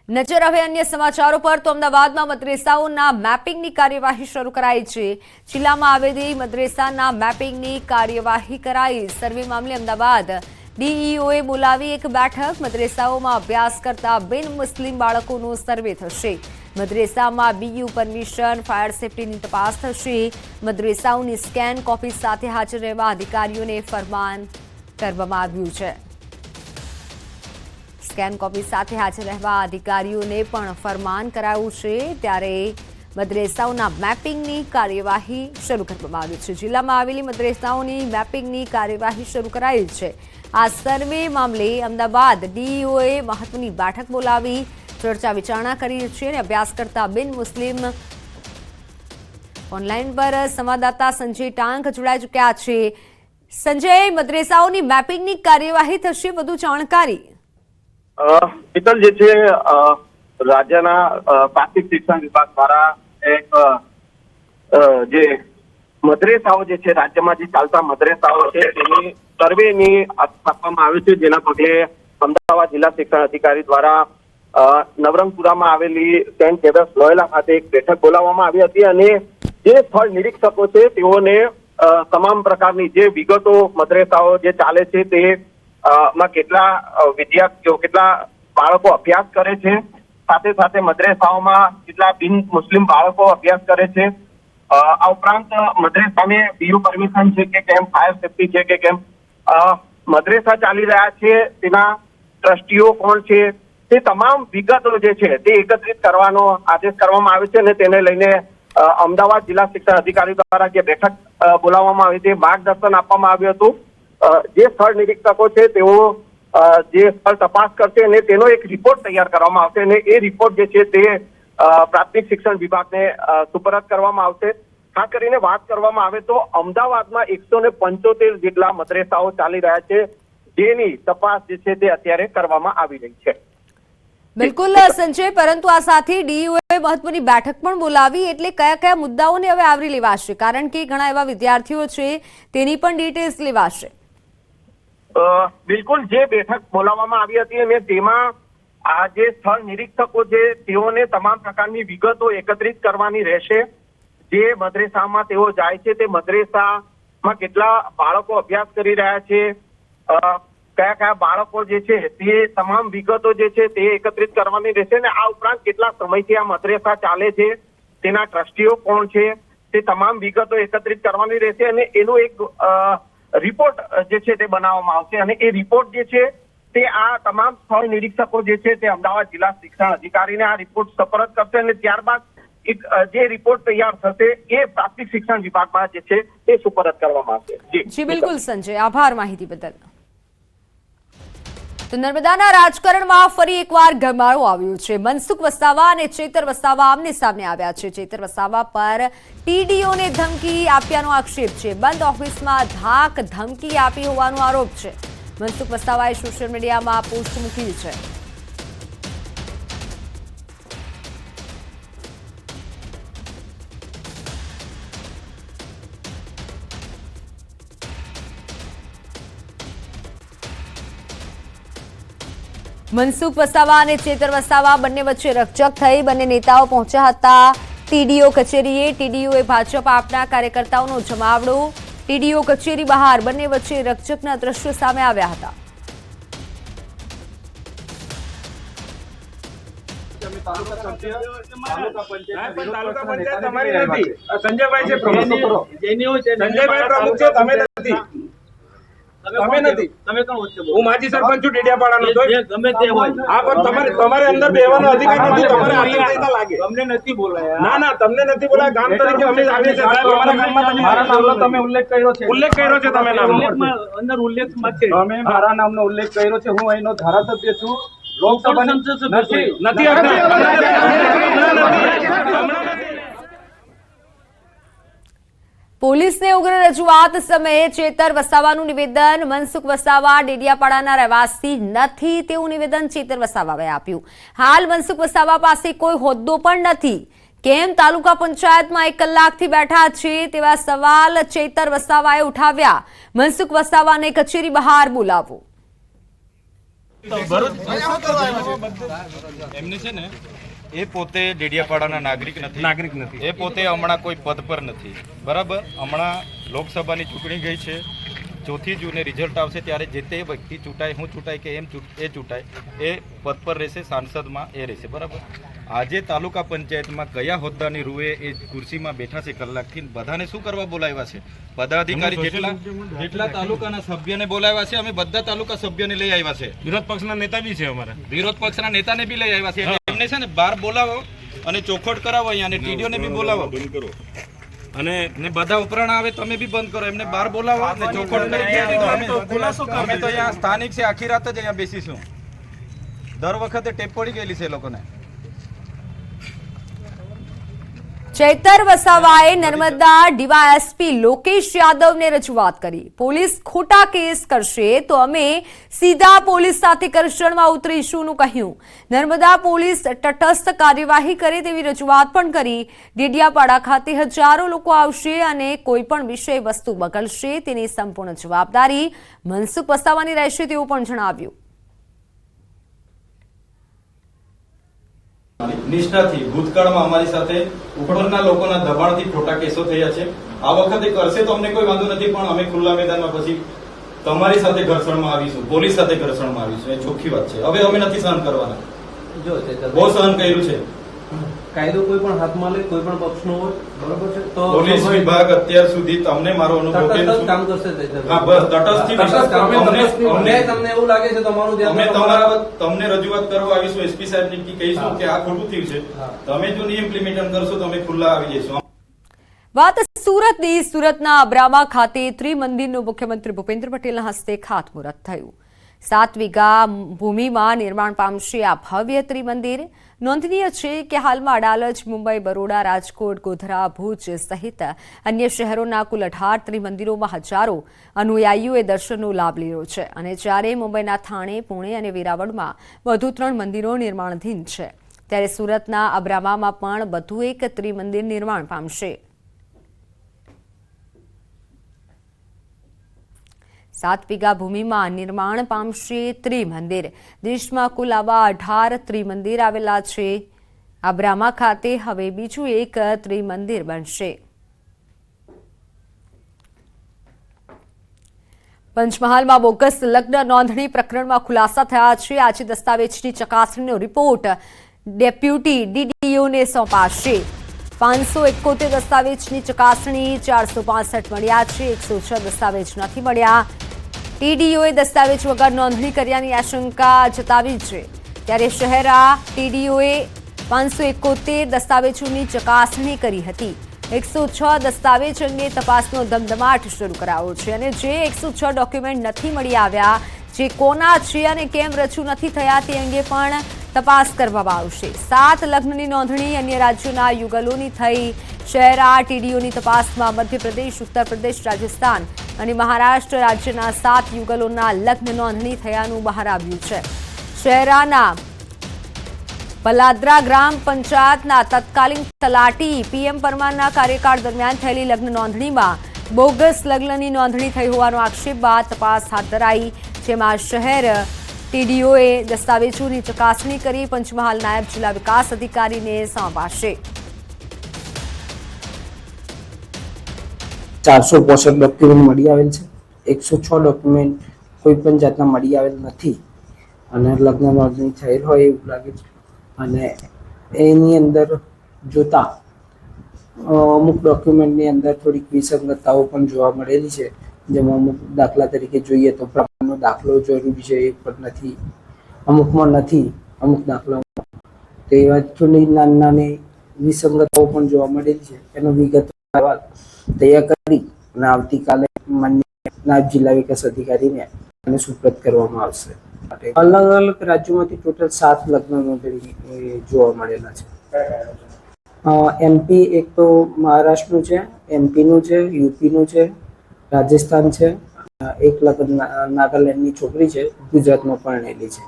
નજર હવે અન્ય સમાચારો પર તો અમદાવાદમાં મદ્રેસાઓના મેપિંગની કાર્યવાહી શરૂ કરાઈ છે। જિલ્લામાં આવેલી મદ્રેસાના મેપિંગની કાર્યવાહી કરાઈ। સર્વે મામલે અમદાવાદ ડીઈઓએ બોલાવી એક બેઠક। મદ્રેસાઓમાં અભ્યાસ કરતા બિન મુસ્લિમ બાળકોનો સર્વે થશે। મદ્રેસામાં બીયુ પરમિશન ફાયર સેફટીની તપાસ થશે। મદ્રેસાઓની સ્કેન કોપી સાથે હાજર રહેવા અધિકારીઓને ફરમાન કરવામાં આવ્યું છે। સ્કેન કોપી સાથે હાજર રહેવા અધિકારીઓને પણ ફરમાન કરાયું છે। ત્યારે મદ્રેસાઓના મેપિંગની કાર્યવાહી શરૂ કરવામાં આવી છે। જિલ્લામાં આવેલી મદ્રેસાઓની મેપિંગની કાર્યવાહી શરૂ કરાઈ છે। આ સર્વે મામલે અમદાવાદ ડીઈઓએ મહત્વની બેઠક બોલાવી ચર્ચા વિચારણા કરી છે અને અભ્યાસ કરતા બિન મુસ્લિમ ઓનલાઈન પર સંવાદદાતા સંજય ટાંક જોડાઈ ચૂક્યા છે। સંજય, મદ્રેસાઓની મેપિંગની કાર્યવાહી થશે, વધુ જાણકારી। શીતલ જે છે રાજ્યના પ્રાથમિક શિક્ષણ વિભાગ દ્વારા એક જે મદ્રેસાઓ જે છે રાજ્યમાં જે ચાલતા મદ્રેસાઓ છે તેની સર્વેની આપવામાં આવી છે। જેના પગલે અમદાવાદ જિલ્લા શિક્ષણ અધિકારી દ્વારા નવરંગપુરામાં આવેલી સેન્ટ ઝેવિયર્સ લોયોલા ખાતે એક બેઠક બોલાવવામાં આવી હતી અને જે સ્થળ નિરીક્ષકો છે તેઓને તમામ પ્રકારની જે વિગતો મદ્રેસાઓ જે ચાલે છે તે માં કેટલા વિદ્યાર્થીઓ કેટલા બાળકો અભ્યાસ કરે છે, સાથે સાથે મદ્રેસાઓમાં કેટલા બિન મુસ્લિમ બાળકો અભ્યાસ કરે છે, આ ઉપરાંત મદ્રેસાને બીયુ પરમિશન છે કે કેમ, ફાયર સેફટી છે કે કેમ, મદ્રેસા ચાલી રહ્યા છે તેના ટ્રસ્ટીઓ કોણ છે, તે તમામ વિગતો જે છે તે એકત્રિત કરવાનો આદેશ કરવામાં આવે છે અને તેને લઈને અમદાવાદ જિલ્લા શિક્ષણ અધિકારી દ્વારા જે બેઠક બોલાવવામાં આવી હતી માર્ગદર્શન આપવામાં આવ્યું હતું। જે સ્થળ નિરીક્ષકો છે તેઓ જે સ્થળ તપાસ કરશે અને તેનો એક રિપોર્ટ તૈયાર કરવામાં આવશે અને એ રિપોર્ટ જે છે તે પ્રાથમિક શિક્ષણ વિભાગને સુપરત કરવામાં આવશે। ખાસ કરીને વાત કરવામાં આવે તો અમદાવાદમાં 175 જેટલા મદ્રેસાઓ ચાલી રહ્યા છે, જેની તપાસ જે છે તે અત્યારે કરવામાં આવી રહી છે। બિલકુલ સંજય, પરંતુ આ સાથે ડીઈઓએ મહત્વની બેઠક પણ બોલાવી, એટલે કયા કયા મુદ્દાઓને હવે આવરી લેવાશે? કારણ કે ઘણા એવા વિદ્યાર્થીઓ છે તેની પણ ડિટેલ્સ લેવાશે। બિલકુલ, જે બેઠક બોલાવવામાં આવી હતી અને તેમાં આ જે સ્થળ નિરીક્ષકો છે તેઓને તમામ પ્રકારની વિગતો એકત્રિત કરવાની રહેશે। જે મદ્રેસામાં તેઓ જાય છે તે મદ્રેસામાં કેટલા બાળકો અભ્યાસ કરી રહ્યા છે, કયા કયા બાળકો જે છે તે તમામ વિગતો જે છે તે એકત્રિત કરવાની રહેશે અને આ ઉપરાંત કેટલા સમયથી આ મદ્રેસા ચાલે છે, તેના ટ્રસ્ટીઓ કોણ છે, તે તમામ વિગતો એકત્રિત કરવાની રહેશે અને એનો એક રિપોર્ટ જે છે તે બનાવવામાં આવશે અને એ રિપોર્ટ જે છે તે આ તમામ સ્થળ નિરીક્ષકો જે છે તે અમદાવાદ જિલ્લા શિક્ષણ અધિકારીને આ રિપોર્ટ સપરત કરશે અને ત્યારબાદ એક જે રિપોર્ટ તૈયાર થશે એ પ્રાથમિક શિક્ષણ વિભાગમાં જે છે તે સુપરત કરવામાં આવશે। જી બિલકુલ સંજય, આભાર માહિતી બદલ। તો નર્મદાના રાજકારણમાં ફરી એકવાર ગરમાળો આવ્યો છે। મનસુખ વસાવા અને ચેતર વસાવા આમને સામને આવ્યા છે। ચેતર વસાવા પર ટીડીઓને ધમકી આપ્યાનો આક્ષેપ છે। બંધ ઓફિસમાં ધાક ધમકી આપી હોવાનો આરોપ છે। મનસુખ વસાવાએ સોશિયલ મીડિયામાં પોસ્ટ મૂકી છે। મનસુખ વસાવા અને ચેતર વસાવા બંને વચ્ચે રકઝક થઈ। બંને નેતાઓ પહોંચ્યા હતા ટીડીઓ કચેરીએ। ટીડીઓએ ભાજપ આપના કાર્યકર્તાઓનો જમાવડો। ટીડીઓ કચેરી બહાર બંને વચ્ચે રકઝકના દ્રશ્યો સામે આવ્યા હતા। હું માજી સરપંચ છું ડેડિયાપાડાનો, ગમે તે હોય આ પણ તમારે અંદર બેવાનો અધિકાર નથી। તમારે આચારસંહિતા લાગે, તમને નથી બોલાયા। ના ના, તમને નથી બોલાયા, ગામ તરીકે અમે આવીએ છીએ સાહેબ। અમારા ગામમાં મારા નામનો તમે ઉલ્લેખ કર્યો છે તમે નામનો અંદર ઉલ્લેખમાં છે, અમે મારા નામનો ઉલ્લેખ કર્યો છે। હું અહીંનો ધારાસભ્ય છું, લોકસભાની નથી। પોલીસને ઉગ્ર રજૂઆત સમયે ચેતર વસાવાનું નિવેદન। મનસુખ વસાવા ડેડિયાપાડાના રહેવાસી નથી તેવું નિવેદન ચેતર વસાવાએ આપ્યું। હાલ મનસુખ વસાવા પાસે કોઈ હોદ્દો પણ નથી। કેમ તાલુકા પંચાયતમાં 1 કલાકથી બેઠા છે તેવા સવાલ ચેતર વસાવાએ ઉઠાવ્યા। મનસુખ વસાવાને કચેરી બહાર બોલાવો। એમને છે ને એ પોતે ડેડિયાપાડાના નાગરિક નથી એ પોતે હમણાં કોઈ પદ પર નથી બરાબર. હમણાં લોકસભાની ચૂંટણી ગઈ છે, 4 જૂને રિઝલ્ટ આવશે ત્યારે જે તે વ્યક્તિ ચૂંટાય, હું ચૂંટાય કે એ ચૂંટાય એ પદ પર રહેશે, સાંસદમાં એ રહેશે બરાબર. આજે તાલુકા પંચાયતમાં કયા હોદ્દાની રૂએ એ ખુરશીમાં બેઠા છે કલાકથી, બધાને શું કરવા બોલાવ્યા છે? પદાધિકારી જેટલા તાલુકાના સભ્યને બોલાવ્યા છે, અમે બધા તાલુકા સભ્યને લઈ આવ્યા છે. વિરોધ પક્ષના નેતા બી છે અમારા, વિરોધ પક્ષના નેતાને બી લઈ આવ્યા છે. એટલે એમને છે ને બહાર બોલાવો અને ચોખવટ કરાવો અહીંયા, અને ટીડીઓને બી બોલાવો અને બધા ઉપરાણ આવે તમે બી બંધ કરો, એમને બહાર બોલાવો અને ચોખવટ કરી. અમે તો અહીંયા સ્થાનિક છે, આખી રાત જ અહીંયા બેસીશું. દર વખતે ટેપ પડી ગયેલી છે એ લોકોને. ચૈતર વસાવાએ નર્મદા ડીવાયએસપી લોકેશ યાદવને રજૂઆત કરી. પોલીસ ખોટા કેસ કરશે તો અમે સીધા પોલીસ સાથે ઘર્ષણમાં ઉતરીશુંનું કહ્યું. નર્મદા પોલીસ તટસ્થ કાર્યવાહી કરે તેવી રજૂઆત પણ કરી. ડેડિયાપાડા ખાતે હજારો લોકો આવશે અને કોઈ પણ વિષય વસ્તુ બગડશે તેની સંપૂર્ણ જવાબદારી મનસુખ વસાવાની રહેશે તેવું પણ જણાવ્યું. નિષ્ઠાથી ભૂતકાળમાં અમારી સાથે ઉપરના લોકોના દબાણથી ખોટા કેસો થયા છે. આ વખતે કરશે તો અમને કોઈ વાંધો નથી, પણ અમે ખુલ્લા મેદાનમાં પછી તમારી સાથે ઘર્ષણમાં આવીશું, પોલીસ સાથે ઘર્ષણમાં આવીશું. એ ચોખ્ખી વાત છે. હવે અમે નથી સહન કરવાના. બહુ સહન કર્યું છે. કાયદો કોઈ પણ હાથમાં લે, કોઈ પણ પક્ષનો હોય, બરોબર છે, તો પોલીસ વિભાગ અત્યાર સુધી તમને મારો અનુભવ કામ કરશે. હા બસ તટસ્થથી તમને એવું લાગે છે તમારું અમે તમારા તમને રજૂઆત કરવા આવીશું, એસપી સાહેબને કહીશું કે આ ખોટું થયું છે, તમે જો નહીં ઇમ્પ્લિમેન્ટ કરશો તો અમે ખુલ્લા આવી જઈશું. વાત સુરતની. સુરતના અબ્રામા ખાતે ત્રિમંદિરનું મુખ્યમંત્રી ભૂપેન્દ્ર પટેલના હસ્તે ખાતમુહૂર્ત થયું. 7 વીઘા ભૂમિમાં નિર્માણ પામશે આ ભવ્ય ત્રિમંદિર. નોંધનીય છે કે હાલમાં અડાલજ, મુંબઈ, બરોડા, રાજકોટ, ગોધરા, ભુજ સહિત અન્ય શહેરોના કુલ 18 ત્રિમંદિરોમાં હજારો અનુયાયીઓએ દર્શનનો લાભ લીધો છે. અને જ્યારે મુંબઈના થાણે, પુણે અને વેરાવળમાં વધુ 3 મંદિરો નિર્માણાધીન છે, ત્યારે સુરતના અબ્રામામાં પણ વધુ એક ત્રિમંદિર નિર્માણ પામશે. 7 વીઘા ભૂમિમાં નિર્માણ પામશે ત્રિમંદિર. દેશમાં કુલ આવા 18 ત્રિમંદિર આવેલા છે. અબ્રામા ખાતે હવે બીજું એક ત્રિમંદિર બનશે. પંચમહાલમાં બોગસ લગ્ન નોંધણી પ્રકરણમાં ખુલાસા થયા છે. આજે દસ્તાવેજની ચકાસણીનો રિપોર્ટ ડેપ્યુટી ડીડીઓને સોંપાશે. 571 દસ્તાવેજની ચકાસણી, 465 મળ્યા છે, 106 દસ્તાવેજ નથી મળ્યા. ટીડીઓએ દસ્તાવેજ વગર નોંધણી કર્યાની આશંકા જતાવી છે. ત્યારે શહેરા ટીડીઓએ 571 દસ્તાવેજોની ચકાસણી કરી હતી. 106 દસ્તાવેજ અંગે તપાસનો ધમધમાટ શરૂ કરાયો છે અને જે 106 ડોક્યુમેન્ટ નથી મળી આવ્યા, જે કોના છે અને કેમ રજૂ નથી થયા તે અંગે પણ તપાસ કરવામાં આવશે. 7 લગ્નની નોંધણી અન્ય રાજ્યોના યુગલોની થઈ. શહેરા ટીડીઓની તપાસમાં મધ્યપ્રદેશ, ઉત્તર પ્રદેશ, રાજસ્થાન અને મહારાષ્ટ્ર રાજ્યના 7 યુગલોના લગ્ન નોંધણી થયાનું બહાર આવ્યું છે. શહેરાના પલાદ્રા ગ્રામ પંચાયતના તત્કાલીન તલાટી પીએમ પરમારના કાર્યકાળ દરમિયાન થયેલી લગ્ન નોંધણીમાં બોગસ લગ્નની નોંધણી થઈ હોવાનો આક્ષેપ બાદ તપાસ હાથ ધરાઈ, જેમાં શહેર ટીડીઓએ દસ્તાવેજોની ચકાસણી કરી પંચમહાલ નાયબ જિલ્લા વિકાસ અધિકારીને સોંપાશે. 465 ડોક્યુમેન્ટ મળી આવેલ છે. 106 ડોક્યુમેન્ટ કોઈ પણ જાતના મળી આવેલ નથી અને લગ્ન નોંધણી થયેલ હોય એવું લાગે છે. અને એની અંદર જોતા અમુક ડોક્યુમેન્ટની અંદર થોડીક વિસંગતતાઓ પણ જોવા મળેલી છે. જેમાં અમુક દાખલા તરીકે જોઈએ તો પ્રમાણનો દાખલો જરૂરી છે એ પણ નથી, અમુકમાં નથી, અમુક દાખલામાં તો એવા થોડી નાની નાની વિસંગતતાઓ પણ જોવા મળેલી છે. એનો વિગત તૈયાર કરી અને આવતીકાલે માન્ય નાયબ જિલ્લા વિકાસ અધિકારીને એને સુપ્રત કરવામાં આવશે. અલગ અલગ રાજ્યોમાંથી ટોટલ 7 લગ્ન નોંધણી જોવા મળેલા છે. એમપી એક તો મહારાષ્ટ્રનું છે, એમપીનું છે, યુપીનું છે, રાજસ્થાન છે, એક લગ્ન નાગાલેન્ડની છોકરી છે, ગુજરાતમાં પરણેલી છે.